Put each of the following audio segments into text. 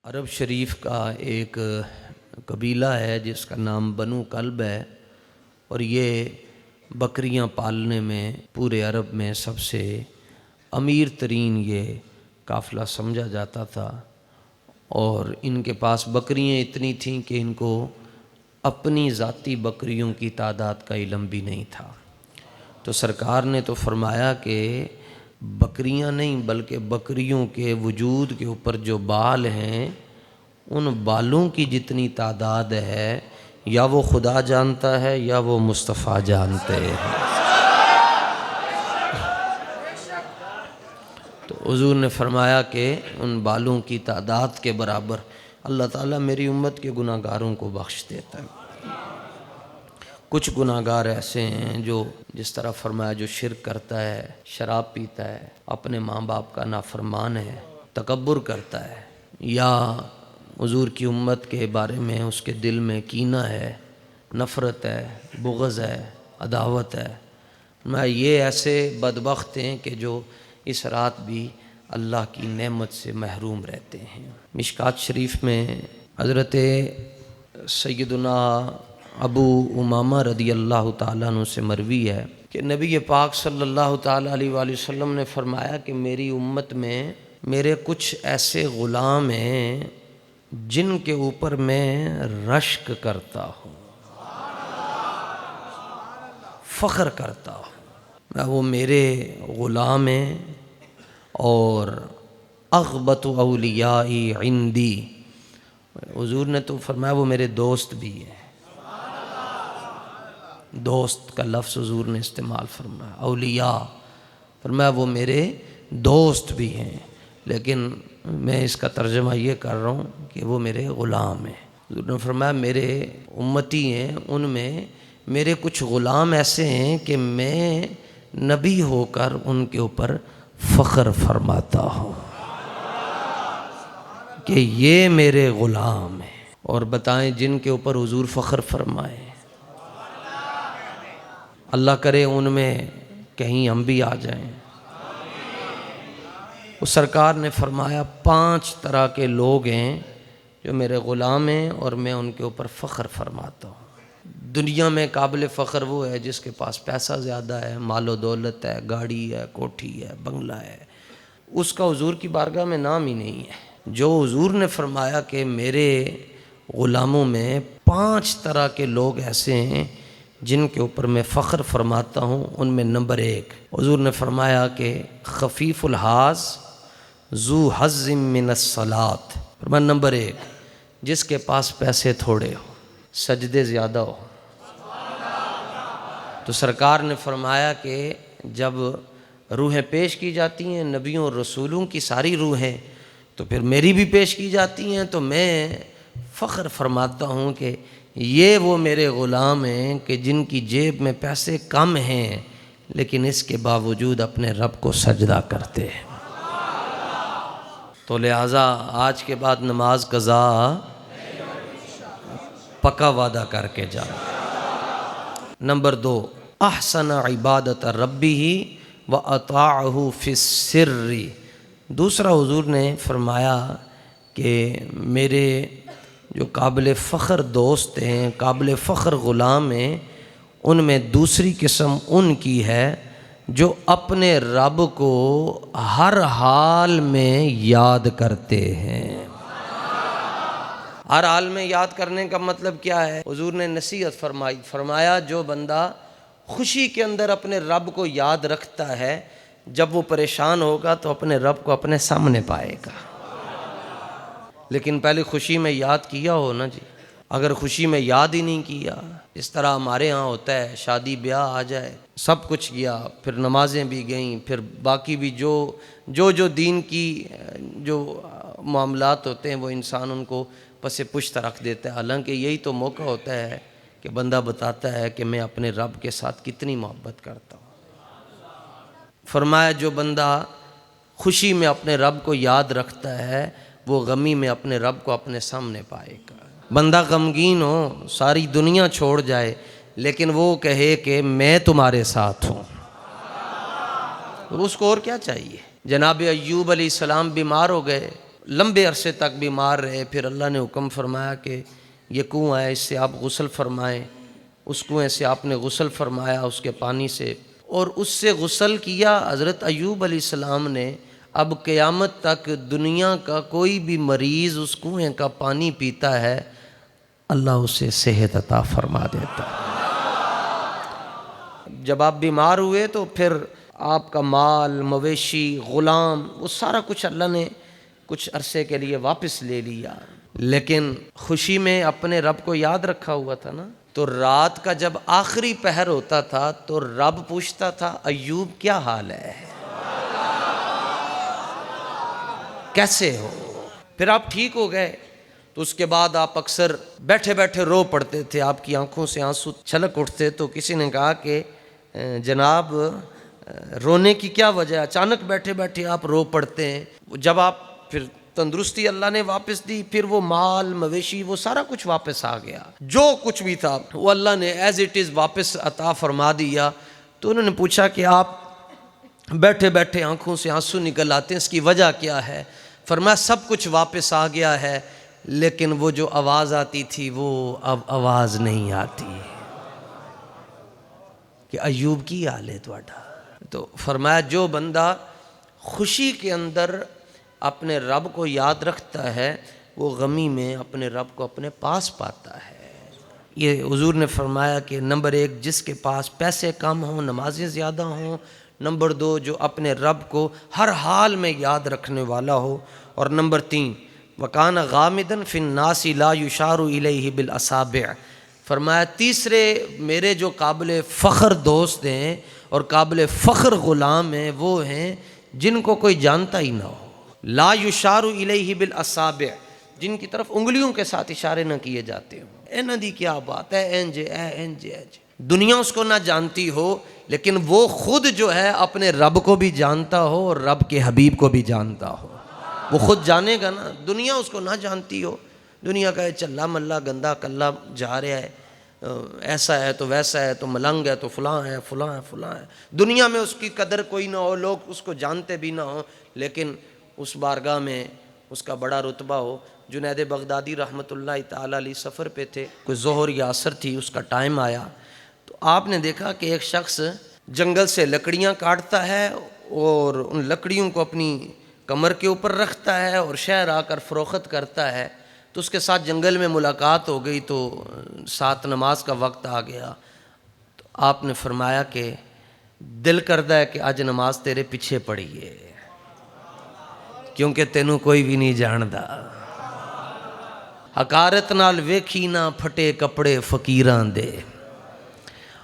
عرب شریف کا ایک قبیلہ ہے جس کا نام بنو کلب ہے، اور یہ بکریاں پالنے میں پورے عرب میں سب سے امیر ترین یہ قافلہ سمجھا جاتا تھا، اور ان کے پاس بکریاں اتنی تھیں کہ ان کو اپنی ذاتی بکریوں کی تعداد کا علم بھی نہیں تھا۔ تو سرکار نے تو فرمایا کہ بکریاں نہیں بلکہ بکریوں کے وجود کے اوپر جو بال ہیں ان بالوں کی جتنی تعداد ہے یا وہ خدا جانتا ہے یا وہ مصطفیٰ جانتے ہیں۔ تو حضور نے فرمایا کہ ان بالوں کی تعداد کے برابر اللہ تعالیٰ میری امت کے گناہ گاروں کو بخش دیتا ہے۔ کچھ گناہ گار ایسے ہیں جو جس طرح فرمایا جو شرک کرتا ہے، شراب پیتا ہے، اپنے ماں باپ کا نافرمان ہے، تکبر کرتا ہے، یا حضور کی امت کے بارے میں اس کے دل میں کینہ ہے، نفرت ہے، بغض ہے، عداوت ہے، میں یہ ایسے بدبخت ہیں کہ جو اس رات بھی اللہ کی نعمت سے محروم رہتے ہیں۔ مشکات شریف میں حضرت سیدنا ابو امامہ رضی اللہ تعالیٰ عنہ سے مروی ہے کہ نبی پاک صلی اللہ تعالیٰ علیہ وآلہ وسلم نے فرمایا کہ میری امت میں میرے کچھ ایسے غلام ہیں جن کے اوپر میں رشک کرتا ہوں، فخر کرتا ہوں، وہ میرے غلام ہیں، اور اغبط اولیائی عندی، حضور نے تو فرمایا وہ میرے دوست بھی ہیں۔ دوست کا لفظ حضور نے استعمال فرمایا، اولیاء، فرمایا وہ میرے دوست بھی ہیں، لیکن میں اس کا ترجمہ یہ کر رہا ہوں کہ وہ میرے غلام ہیں۔ حضور نے فرمایا میرے امتی ہیں، ان میں میرے کچھ غلام ایسے ہیں کہ میں نبی ہو کر ان کے اوپر فخر فرماتا ہوں کہ یہ میرے غلام ہیں۔ اور بتائیں جن کے اوپر حضور فخر فرمائے، اللہ کرے ان میں کہیں ہم بھی آ جائیں۔ وہ سرکار نے فرمایا 5 طرح کے لوگ ہیں جو میرے غلام ہیں اور میں ان کے اوپر فخر فرماتا ہوں۔ دنیا میں قابل فخر وہ ہے جس کے پاس پیسہ زیادہ ہے، مال و دولت ہے، گاڑی ہے، کوٹھی ہے، بنگلہ ہے، اس کا حضور کی بارگاہ میں نام ہی نہیں ہے۔ جو حضور نے فرمایا کہ میرے غلاموں میں 5 طرح کے لوگ ایسے ہیں جن کے اوپر میں فخر فرماتا ہوں، ان میں نمبر 1 حضور نے فرمایا کہ خفیف الحاظ ذو حظ من الصلاۃ، فرمایا نمبر 1 جس کے پاس پیسے تھوڑے ہو، سجدے زیادہ ہو۔ تو سرکار نے فرمایا کہ جب روحیں پیش کی جاتی ہیں، نبیوں اور رسولوں کی ساری روحیں، تو پھر میری بھی پیش کی جاتی ہیں، تو میں فخر فرماتا ہوں کہ یہ وہ میرے غلام ہیں کہ جن کی جیب میں پیسے کم ہیں لیکن اس کے باوجود اپنے رب کو سجدہ کرتے ہیں۔ تو لہٰذا آج کے بعد نماز قضا پکا وعدہ کر کے جا۔ نمبر 2 احسن عبادت ربی و اطاعہ فی السر، دوسرا حضور نے فرمایا کہ میرے جو قابل فخر دوست ہیں، قابل فخر غلام ہیں، ان میں دوسری قسم ان کی ہے جو اپنے رب کو ہر حال میں یاد کرتے ہیں۔ ہر حال میں یاد کرنے کا مطلب کیا ہے؟ حضور نے نصیحت فرمائی، فرمایا جو بندہ خوشی کے اندر اپنے رب کو یاد رکھتا ہے، جب وہ پریشان ہوگا تو اپنے رب کو اپنے سامنے پائے گا۔ لیکن پہلے خوشی میں یاد کیا ہو نا جی، اگر خوشی میں یاد ہی نہیں کیا، اس طرح ہمارے ہاں ہوتا ہے، شادی بیاہ آ جائے، سب کچھ گیا، پھر نمازیں بھی گئیں، پھر باقی بھی جو دین کی جو معاملات ہوتے ہیں وہ انسان ان کو پس پشت رکھ دیتا ہے، حالانکہ یہی تو موقع ہوتا ہے کہ بندہ بتاتا ہے کہ میں اپنے رب کے ساتھ کتنی محبت کرتا ہوں۔ فرمایا جو بندہ خوشی میں اپنے رب کو یاد رکھتا ہے وہ غمی میں اپنے رب کو اپنے سامنے پائے گا۔ بندہ غمگین ہو، ساری دنیا چھوڑ جائے، لیکن وہ کہے کہ میں تمہارے ساتھ ہوں، تو اس کو اور کیا چاہیے؟ جناب ایوب علیہ السلام بیمار ہو گئے، لمبے عرصے تک بیمار رہے، پھر اللہ نے حکم فرمایا کہ یہ کنواں ہے، اس سے آپ غسل فرمائیں۔ اس کنویں سے آپ نے غسل فرمایا اس کے پانی سے، اور اس سے غسل کیا حضرت ایوب علیہ السلام نے۔ اب قیامت تک دنیا کا کوئی بھی مریض اس کنویں کا پانی پیتا ہے، اللہ اسے صحت عطا فرما دیتا ہے۔ جب آپ بیمار ہوئے تو پھر آپ کا مال، مویشی، غلام، وہ سارا کچھ اللہ نے کچھ عرصے کے لیے واپس لے لیا، لیکن خوشی میں اپنے رب کو یاد رکھا ہوا تھا نا۔ تو رات کا جب آخری پہر ہوتا تھا تو رب پوچھتا تھا ایوب کیا حال ہے، کیسے ہو؟ پھر آپ ٹھیک ہو گئے تو اس کے بعد آپ اکثر بیٹھے بیٹھے رو پڑتے تھے، آپ کی آنکھوں سے آنسو چھلک اٹھتے۔ تو کسی نے کہا کہ جناب رونے کی کیا وجہ، اچانک بیٹھے بیٹھے آپ رو پڑتے ہیں؟ جب آپ پھر تندرستی اللہ نے واپس دی، پھر وہ مال، مویشی، وہ سارا کچھ واپس آ گیا، جو کچھ بھی تھا وہ اللہ نے ایز اٹ از واپس عطا فرما دیا۔ تو انہوں نے پوچھا کہ آپ بیٹھے بیٹھے آنکھوں سے آنسو نکل آتے ہیں، اس کی وجہ کیا ہے؟ فرمایا سب کچھ واپس آ گیا ہے، لیکن وہ جو آواز آتی تھی وہ اب آواز نہیں آتی کہ ایوب کی حال ہے تواڈا۔ تو فرمایا جو بندہ خوشی کے اندر اپنے رب کو یاد رکھتا ہے، وہ غمی میں اپنے رب کو اپنے پاس پاتا ہے۔ یہ حضور نے فرمایا کہ نمبر 1 جس کے پاس پیسے کم ہوں، نمازیں زیادہ ہوں۔ نمبر 2 جو اپنے رب کو ہر حال میں یاد رکھنے والا ہو۔ اور نمبر 3 وَكَانَ غَامِدًا فِي النَّاسِ لَا يُشَارُ إِلَيْهِ بِالْأَصَابِعِ۔ فرمایا تیسرے میرے جو قابل فخر دوست ہیں اور قابل فخر غلام ہیں، وہ ہیں جن کو کوئی جانتا ہی نہ ہو۔ لا یشار الیہ بالاصابع، جن کی طرف انگلیوں کے ساتھ اشارے نہ کیے جاتے ہوں۔ اے ندی کیا بات ہے، اینج اے اینج اینج، دنیا اس کو نہ جانتی ہو، لیکن وہ خود جو ہے اپنے رب کو بھی جانتا ہو اور رب کے حبیب کو بھی جانتا ہو۔ وہ خود جانے گا نا، دنیا اس کو نہ جانتی ہو، دنیا کا چلا ملا گندا کلا جا رہا ہے، ایسا ہے تو ویسا ہے، تو ملنگ ہے تو فلاں ہے فلاں ہے فلاں ہے، دنیا میں اس کی قدر کوئی نہ ہو، لوگ اس کو جانتے بھی نہ ہوں، لیکن اس بارگاہ میں اس کا بڑا رتبہ ہو۔ جنید بغدادی رحمۃ اللہ تعالیٰ علیہ سفر پہ تھے، کوئی ظہر یا عصر تھی، اس کا ٹائم آیا تو آپ نے دیکھا کہ ایک شخص جنگل سے لکڑیاں کاٹتا ہے اور ان لکڑیوں کو اپنی کمر کے اوپر رکھتا ہے اور شہر آ کر فروخت کرتا ہے۔ تو اس کے ساتھ جنگل میں ملاقات ہو گئی تو ساتھ نماز کا وقت آ گیا، تو آپ نے فرمایا کہ دل کردا ہے کہ اج نماز تیرے پیچھے پڑھیے، کیونکہ تینوں کوئی بھی نہیں جاندا۔ حقارت نال ویکھی نہ پھٹے کپڑے فقیراں دے،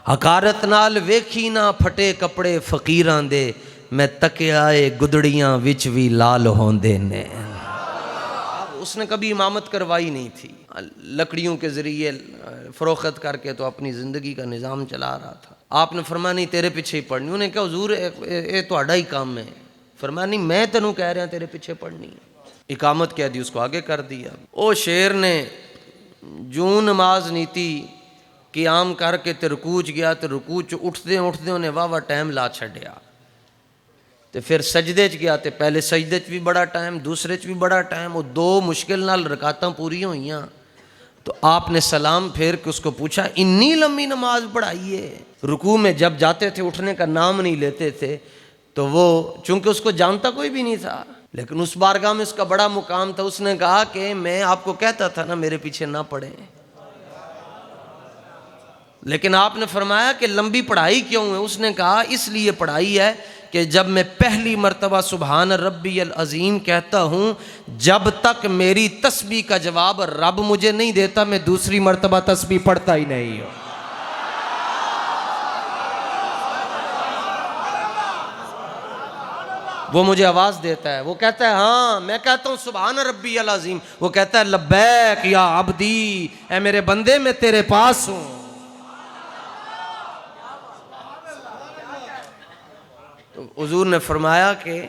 حقارت نال ویکھی نہ پھٹے کپڑے فقیراں دے، میں تکیا اے گدڑیاں وچ وی لال ہوندے نے۔ اس نے کبھی امامت کروائی نہیں تھی، لکڑیوں کے ذریعے فروخت کر کے تو اپنی زندگی کا نظام چلا رہا تھا۔ آپ نے فرمایا نہیں تیرے پیچھے ہی پڑھنی۔ انہوں نے کہا حضور اے تہاڈا ہی کام ہے۔ فرمایا نہیں میں تینوں کہہ رہا تیرے پیچھے پڑھنی ہے۔ اقامت کہہ دی، اس کو آگے کر دیا۔ او شیر نے جوں نماز نیتی قیام کر کے تے رکوع گیا، تے رکوع چ اٹھدے اٹھدے انہیں واہ ٹائم لا چھڈیا، تے پھر سجدے چ گیا، تے پہلے سجدے چ بھی بڑا ٹائم، دوسرے چ بھی بڑا ٹائم، وہ 2 مشکل نال رکعتاں پوری ہوئیاں۔ تو آپ نے سلام پھیر کے اس کو پوچھا اتنی لمبی نماز پڑھائی ہے؟ رکوع میں جب جاتے تھے اٹھنے کا نام نہیں لیتے تھے، تو وہ چونکہ اس کو جانتا کوئی بھی نہیں تھا، لیکن اس بارگاہ میں اس کا بڑا مقام تھا۔ اس نے کہا کہ میں آپ کو کہتا تھا نا میرے پیچھے نہ پڑھیں، لیکن آپ نے فرمایا کہ لمبی پڑھائی کیوں ہے؟ اس نے کہا اس لیے پڑھائی ہے کہ جب میں پہلی مرتبہ سبحان ربی العظیم کہتا ہوں، جب تک میری تسبیح کا جواب رب مجھے نہیں دیتا میں دوسری مرتبہ تسبیح پڑھتا ہی نہیں ہوں۔ وہ مجھے آواز دیتا ہے، وہ کہتا ہے ہاں، میں کہتا ہوں سبحان ربی العظیم، وہ کہتا ہے لبیک یا عبدی، اے میرے بندے میں تیرے پاس ہوں۔ تو حضور نے فرمایا کہ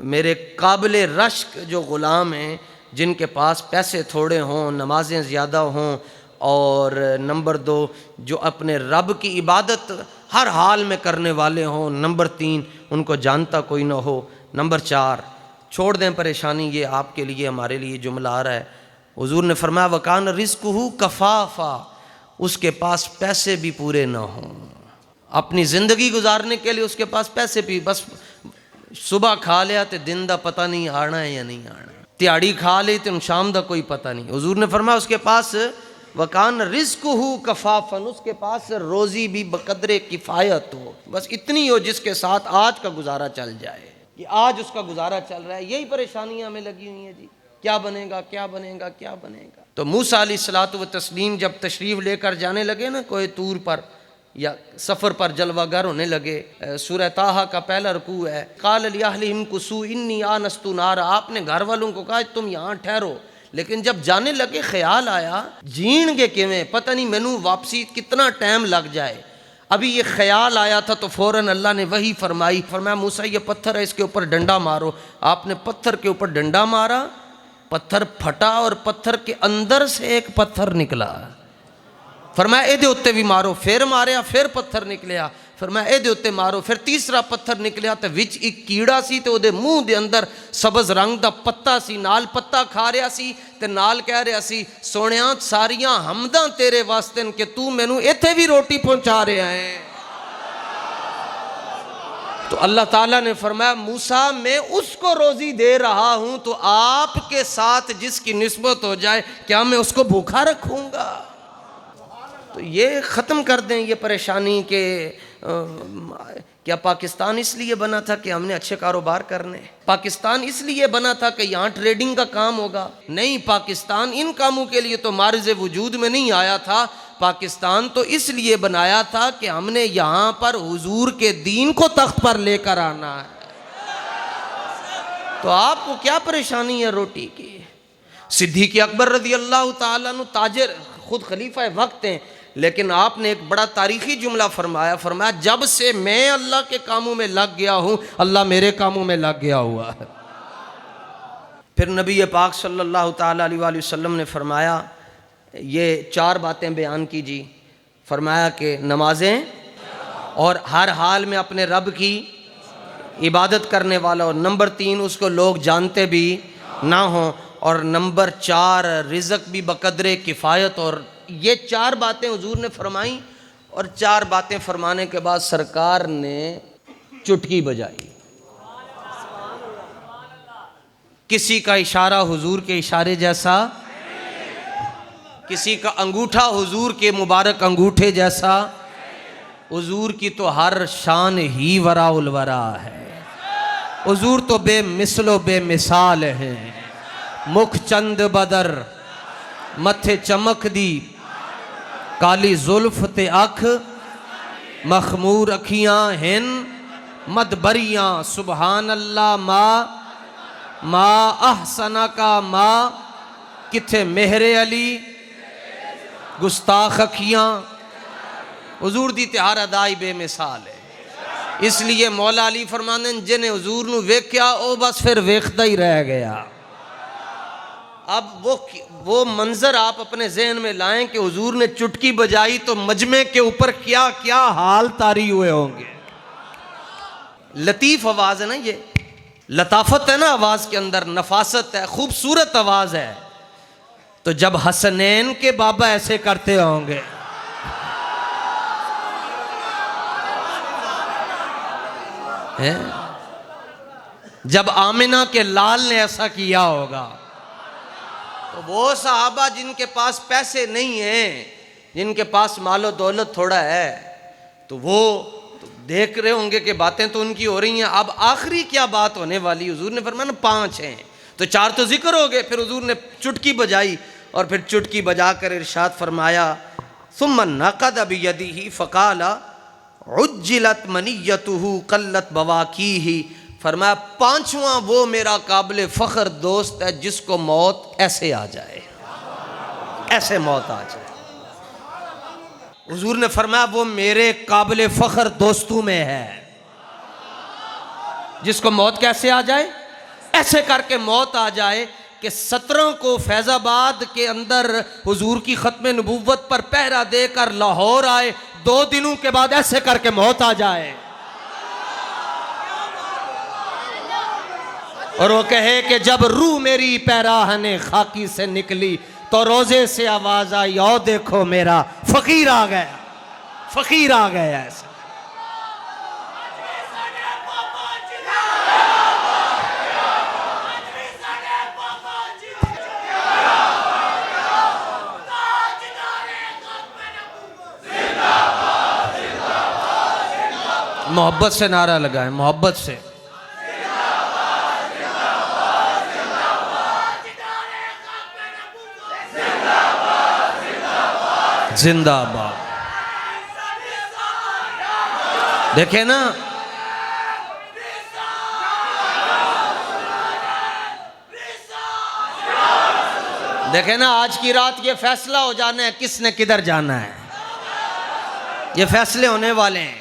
میرے قابل رشک جو غلام ہیں، جن کے پاس پیسے تھوڑے ہوں، نمازیں زیادہ ہوں، اور نمبر 2 جو اپنے رب کی عبادت ہر حال میں کرنے والے ہوں، نمبر 3 ان کو جانتا کوئی نہ ہو، نمبر 4 چھوڑ دیں پریشانی، یہ آپ کے لیے ہمارے لیے جملہ آ رہا ہے۔ حضور نے فرمایا وکان رزقہ کفافا، اس کے پاس پیسے بھی پورے نہ ہوں، اپنی زندگی گزارنے کے لیے اس کے پاس پیسے بھی، بس صبح کھا لیا تو دن دا پتہ نہیں آنا ہے یا نہیں آنا، تیاڑی کھا لی تو شام دا کوئی پتہ نہیں۔ حضور نے فرمایا اس کے پاس وکان رزقہ کفافن، اس کے پاس روزی بھی بقدر کفایت ہو، بس اتنی ہو جس کے ساتھ آج کا گزارا چل جائے، کہ آج اس کا گزارا چل رہا ہے۔ یہی پریشانیاں ہمیں لگی ہوئی ہیں جی، کیا بنے گا کیا بنے گا کیا بنے گا۔ تو موسیٰ علیہ الصلوۃ والتسلیم جب تشریف لے کر جانے لگے نا کوہ طور پر، یا سفر پر جلوہ گر ہونے لگے، سورہ طٰہٰ کا پہلا رکوع ہے، قال لأہلہم کثوا انی آنست نارا، آپ نے گھر والوں کو کہا تم یہاں ٹھہرو، لیکن جب جانے لگے خیال آیا جین گے کیویں، پتہ نہیں مینوں واپسی کتنا ٹائم لگ جائے۔ ابھی یہ خیال آیا تھا تو فوراً اللہ نے وحی فرمائی، فرمایا موسیٰ یہ پتھر ہے، اس کے اوپر ڈنڈا مارو۔ آپ نے پتھر کے اوپر ڈنڈا مارا، پتھر پھٹا اور پتھر کے اندر سے ایک پتھر نکلا۔ فرمایا اے دے اتے بھی مارو، پھر ماریا، پھر پتھر نکلیا، فرمایا اے دے اتے مارو، پھر تیسرا پتھر نکلیا تو وچ ایک کیڑا سی تے اودے منہ دے اندر سبز رنگ دا پتا سی، نال پتا کھا رہا سی تے نال کہہ رہا سی سونیاں ساریاں حمداں تیرے واسطے کہ تو مینوں ایتھے بھی روٹی پہنچا رہا ہے۔ تو اللہ تعالیٰ نے فرمایا موسیٰ میں اس کو روزی دے رہا ہوں تو آپ کے ساتھ جس کی نسبت ہو جائے کیا میں اس کو بھوکا رکھوں گا؟ تو یہ ختم کر دیں یہ پریشانی کہ کیا پاکستان اس لیے بنا تھا کہ ہم نے اچھے کاروبار کرنے؟ پاکستان اس لیے بنا تھا کہ یہاں ٹریڈنگ کا کام ہوگا؟ نہیں، پاکستان ان کاموں کے لیے تو معرض وجود میں نہیں آیا تھا۔ پاکستان تو اس لیے بنایا تھا کہ ہم نے یہاں پر حضور کے دین کو تخت پر لے کر آنا ہے۔ تو آپ کو کیا پریشانی ہے روٹی کی؟ صدیق اکبر رضی اللہ تعالیٰ عنہ تاجر، خود خلیفہ وقت ہیں، لیکن آپ نے ایک بڑا تاریخی جملہ فرمایا، فرمایا جب سے میں اللہ کے کاموں میں لگ گیا ہوں اللہ میرے کاموں میں لگ گیا ہوا ہے۔ پھر نبی پاک صلی اللہ تعالیٰ علیہ وآلہ وسلم نے فرمایا یہ 4 باتیں بیان کیجی، فرمایا کہ نمازیں اور ہر حال میں اپنے رب کی عبادت کرنے والا، اور نمبر 3 اس کو لوگ جانتے بھی نہ ہوں، اور نمبر 4 رزق بھی بقدر کفایت۔ اور یہ 4 باتیں حضور نے فرمائیں، اور 4 باتیں فرمانے کے بعد سرکار نے چٹکی بجائی۔ کسی کا اشارہ حضور کے اشارے جیسا، کسی کا انگوٹھا حضور کے مبارک انگوٹھے جیسا، حضور کی تو ہر شان ہی وراء الورا ہے۔ حضور تو بے مثل و بے مثال ہیں، مکھ چند بدر متھے چمک دی، کالی زلف تے اکھ مخمور اکھیاں ہن مدبریاں، سبحان اللہ ما احسنا کا ما، کتھے مہر علی گستاخ اکھیاں۔ حضور دی تے ہر ادائی بے مثال ہے، اس لیے مولا علی فرماندے جنہیں حضور نو ویکھیا او بس پھر ویکھدا ہی رہ گیا۔ اب وہ منظر آپ اپنے ذہن میں لائیں کہ حضور نے چٹکی بجائی تو مجمع کے اوپر کیا کیا حال طاری ہوئے ہوں گے۔ لطیف آواز ہے نا، یہ لطافت ہے نا آواز کے اندر، نفاست ہے، خوبصورت آواز ہے۔ تو جب حسنین کے بابا ایسے کرتے ہوں گے، جب آمنہ کے لال نے ایسا کیا ہوگا، تو وہ صحابہ جن کے پاس پیسے نہیں ہیں، جن کے پاس مال و دولت تھوڑا ہے، تو وہ دیکھ رہے ہوں گے کہ باتیں تو ان کی ہو رہی ہیں، اب آخری کیا بات ہونے والی؟ حضور نے فرمایا 5 ہیں، تو 4 تو ذکر ہو گئے، پھر حضور نے چٹکی بجائی، اور پھر چٹکی بجا کر ارشاد فرمایا ثم نقد بیدہ فقال عجلت منیتہ قلت بواکیہ، فرمایا 5واں وہ میرا قابل فخر دوست ہے جس کو موت ایسے آ جائے، ایسے موت آ جائے۔ حضور نے فرمایا وہ میرے قابل فخر دوستوں میں ہے جس کو موت کیسے آ جائے، ایسے کر کے موت آ جائے کہ 17 کو فیض آباد کے اندر حضور کی ختم نبوت پر پہرا دے کر لاہور آئے، 2 دنوں کے بعد ایسے کر کے موت آ جائے۔ اور وہ کہے کہ جب روح میری پیراہن خاکی سے نکلی تو روزے سے آواز آئی، او دیکھو میرا فقیر آ گیا، فقیر آ گیا ایسا۔ محبت سے نعرہ لگائیں، محبت سے۔ زندہ باد۔ دیکھیں نا، دیکھیں نا، آج کی رات یہ فیصلہ ہو جانا ہے کس نے کدھر جانا ہے۔ یہ فیصلے ہونے والے ہیں،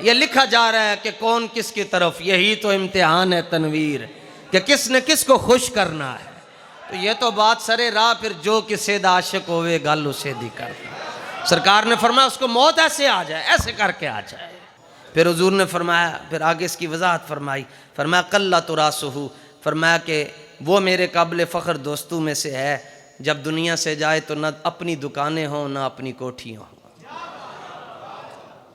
یہ لکھا جا رہا ہے کہ کون کس کی طرف۔ یہی تو امتحان ہے تنویر، کہ کس نے کس کو خوش کرنا ہے۔ تو یہ تو بات سرے راہ، پھر جو کسے دا عاشق ہوئے گل اسے دی کرتا۔ سرکار نے فرمایا اس کو موت ایسے آ جائے، ایسے کر کے آ جائے۔ پھر حضور نے فرمایا، پھر آگے اس کی وضاحت فرمائی، فرمایا قلۃ راسہ، فرمایا کہ وہ میرے قابل فخر دوستوں میں سے ہے، جب دنیا سے جائے تو نہ اپنی دکانیں ہوں نہ اپنی کوٹھیاں ہوں،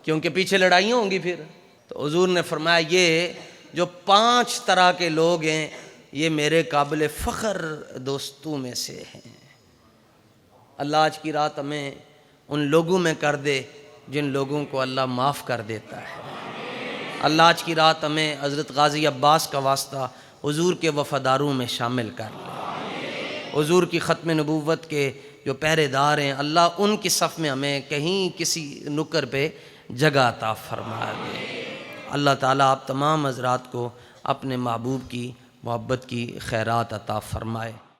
کیونکہ پیچھے لڑائیاں ہوں گی پھر۔ تو حضور نے فرمایا یہ جو 5 طرح کے لوگ ہیں یہ میرے قابل فخر دوستوں میں سے ہیں۔ اللہ آج کی رات ہمیں ان لوگوں میں کر دے جن لوگوں کو اللہ معاف کر دیتا ہے۔ اللہ آج کی رات ہمیں حضرت غازی عباس کا واسطہ حضور کے وفاداروں میں شامل کر لے۔ حضور کی ختم نبوت کے جو پہرے دار ہیں، اللہ ان کی صف میں ہمیں کہیں کسی نکر پہ جگہ عطا فرما دے۔ اللہ تعالیٰ آپ تمام حضرات کو اپنے محبوب کی محبت کی خیرات عطا فرمائے۔